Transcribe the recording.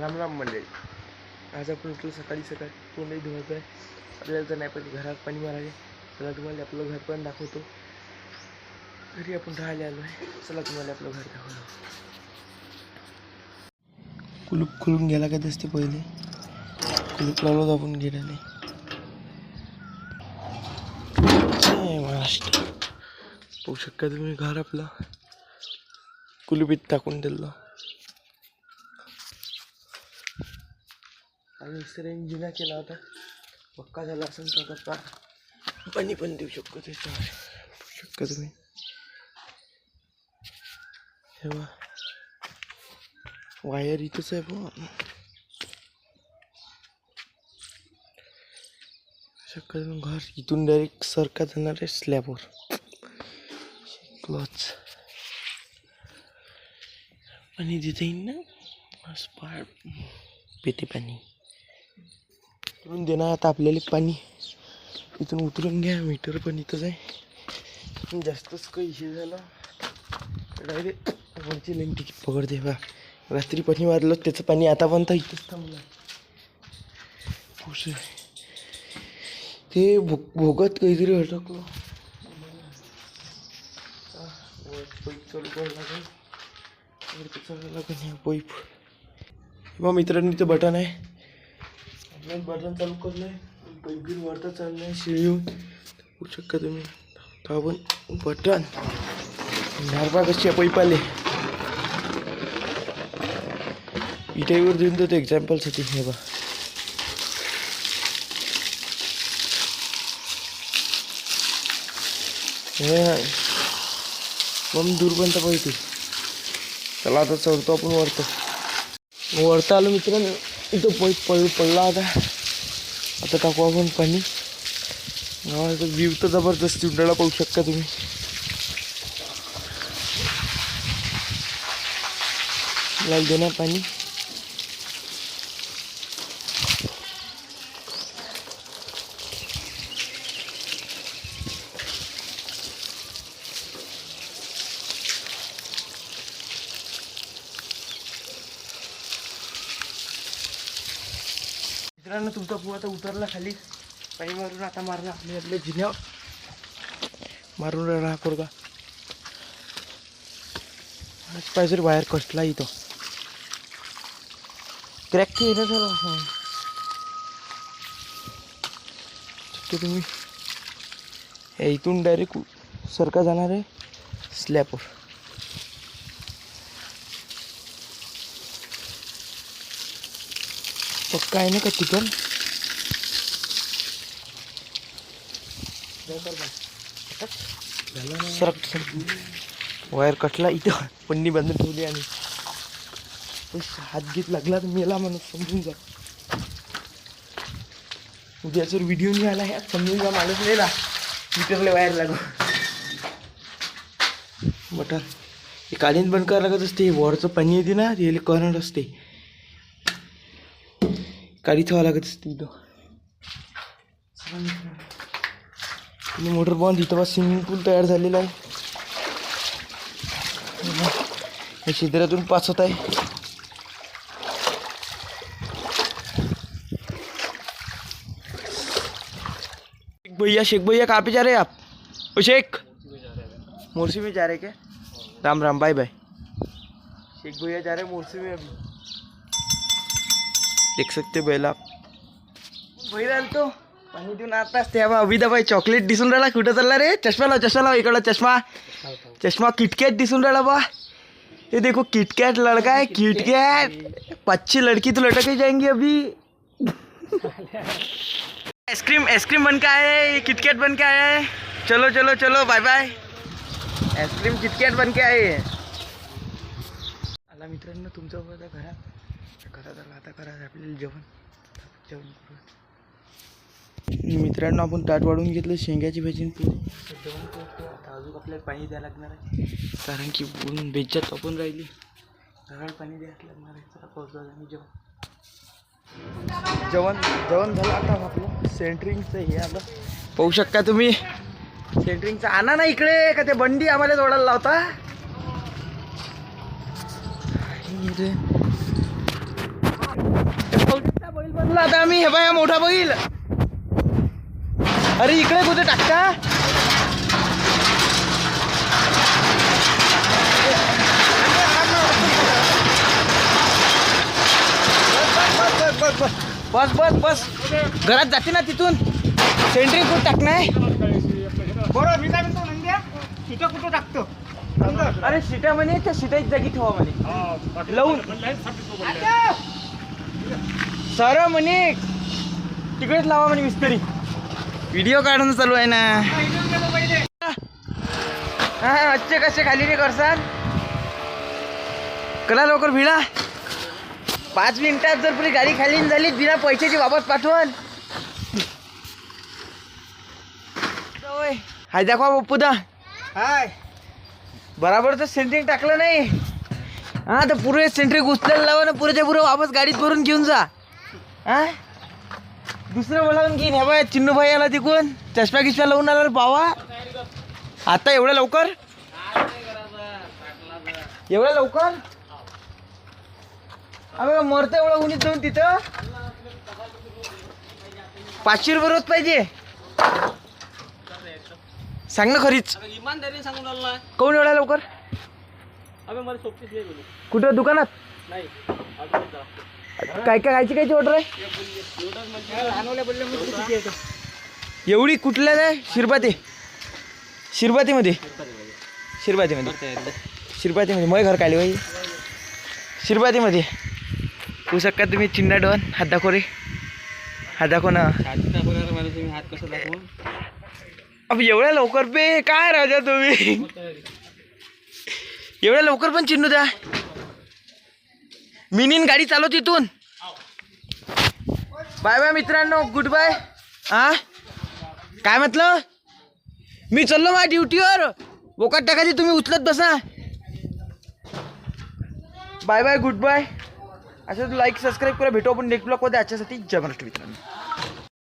राम राम मंडळी. आज आपण उठलो सकाळी तोंडही धुवायचं आहे. आपल्याला तर नाही पण घरात पाणी मारायचे. चला तुम्हाला आपलं घर पण दाखवतो. घरी आपण राहायला आलो आहे. चला तुम्हाला आपलं घर दाखवतो. कुलूप खुलून गेला का दिसते पहिले. कुलूप लावलं आपण गेल्याने. महाराष्ट्र पाहू शकता तुम्ही घर आपलं कुलुपीत टाकून दिलं. आणि मिस्त्रीने जिना केला होता. पक्का झाला असेल तर आता पाणी पण देऊ शकतो त्याच्यावर. पाहू शकता तुम्ही. हे बघा वायर इथंच आहे पण शकत घर इथून डायरेक्ट सरका जाणार आहे स्लॅबवर. क्लॉच पाणी देता येईल ना. मस्त पाड पेते पाणी उतरून देणार आता आपल्याला. पाणी इथून उतरून घ्या. मीटर पण इथंच आहे. जास्तच काही हे झालं डायरेक्ट वरची लाईन तिकीट पकडते बा. रात्री पाणी मारलं त्याचं पाणी आता पण तर इथंच थांबलं. ते भोगत काहीतरी अटकलं. पाईप चालू करावं लागेल. पाईप मग मित्रांनी ते बटन आहे. आपल्याला बटन चालू करलं आहे. पाईप घेऊन वरता चाललं आहे शिळ येऊन. होऊ शकता तुम्ही. आपण बटन धारपा कशी पाईप आले इटाईवर देऊन देतो एक्झाम्पलसाठी. हे बा मग दूरपर्यंत पाहिजे. चला आता चढतो आपण वरता आलो मित्रांनो. इथं पाईप पडला आता टाकू आपण पाणी. गावाचा व्ह्यू तर जबरदस्त उंडाळा पाहू शकता तुम्ही. लाल देणार पाणी. मित्रांनो तुमचा पुआ आता उतरला खाली. पाणी मारून आता मारला आपल्या जिन्यावर मारून राहा पोरगा. पाहिजे वायर कसला इथं क्रॅक की येणं झालं. तुम्ही इथून डायरेक्ट सरका जाणार आहे स्लॅबवर. पक्का आहे ना का तिथून सरक वायर कटला. इथं पन्नी बांधून ठेवली आणि हात घेत लागला तर मेला म्हणून समजून जा. उद्या जर व्हिडिओ नाही आला ह्यात समजून जा माणूस मेला. मीटरला वायर लागू बटन हे काढीन बंद करावं लागत असते. वरचं पाणी येते ना ते करंट असते. काढी ठेवावं लागत असते इथं. मोटर बंद. इथं बा स्विमिंग पूल तयार झालेला आहे. हे शेजारातून पास होत आहे. शेख भैया कहाँ पे जा रहे हैं आप? ओ शेख मोरसी में जा रहे क्या? Ram Ram bye bye. शेख भैया जा रहे मोरसी में अभी. देख सकते बैल आप. भैया तो पाणी देऊन आताच ते अभि दबाई चॉकलेट दिसून राहिला. कुठं चालला रे? चष्मा लाव इकडं. चष्मा किटकॅट दिसून राहिला बा. ये देखो किटकैट लड़का है. किटकैट पच्ची लड़की तो लटक ही जाएंगी अभी. आइसक्रीम बन के आया है. किटकैट बन के आया है. चलो बाय बाय. आइसक्रीम किटकैट बन के आए है. आला मित्रांनो तुमचं होतं घरात आला. आता करा आपल्याला जेवण करू. मित्रांनो आपण ताट वाढून घेतलं. शेंगाची भाजी पोळी जेवण करतो. आता अजून आपल्याला पाणी द्यायला लागणार आहे कारण की पूर्ण बेज्जत तापून राहिली. घरात पाणी द्यायला लागणार आहे. चला पोहोचलो आणि जेवण झालं. आता आपलं सेंटरिंगचं हे आलं पाहू शकता तुम्ही. सेंटरिंगचं आणा ना इकडे का ते बंडी आम्हाला जोडायला लावता. आता आम्ही हे बाया मोठा बैल. अरे इकडे कुठे टाकता? बस बस बस घरात जाते ना तिथून. सेंट्रिंग कुठं टाकणार? बरोबर मी काय म्हणतो नंद्या शिटा कुठं टाकतो. अरे शिटा म्हणे त्या शिटाची जागी ठेवा म्हणे लावून. सर म्हणे तिकडेच लावा म्हणे मिस्त्री. व्हिडिओ काढणं चालू आहे ना. हा अच्छे कसे खाली नाही करसान. करा लवकर भिडा. 5 मिनिटात जर पुरी गाडी खाली झाली बिना पैशाची वापस पाठवून. हाय दाखवा पप्पूदा. हाय बराबर तर सेंट्रिंग टाकलं नाही. हा तर पुरे सेंट्रिंग उचलायला लावा ना. पुरेच्या पुरे वापस गाडीत भरून घेऊन जा. हा दुसरं बोलावून घेईन. हे बाय चिन्नू भाई आला तिकून. चष्मा किशा लावून आला पावा. आता एवढ्या लवकर एवढ्या लवकर अबे मरतं एवढं उन्हीत जाऊन तिथं. 500 रुपये रोज पाहिजे. सांग ना खरीच. इमानदारीने सांगून आला कोण एवढ्या लवकर? अबे मला सोबतीच नाही बोलू. कुठं दुकानात? नाही काय काय कायची ऑर्डर आहे? लहानवल्या बोलले मग किती येतो. एवढी कुठल्या नाही? शिरबातीमध्ये मग घर काढले बाई. शिरबातीमध्ये होऊ शकता तुम्ही. चिन्ना डोन हात दाखव रे. हात दाखव ना. हात दाखवणार मला तुम्ही. हात कसं दाखवून. अब एवढ्या लवकर पे काय राजा तुम्ही. एवढ्या लवकर पण चिन्नू द्या. मिनीन गाडी चालव तिथून. बाय बाय मित्रांनो. Goodbye. हा काय म्हटलं? मी चाललो माझ्या ड्युटीवर. बोकात टाकायची तुम्ही उचलत बसा. Bye bye goodbye. असं लाईक सबस्क्राईब करा. भेटू आपण नेक्स्ट ब्लॉगमध्ये. आजच्यासाठी जय महाराष्ट्र मित्रांनो.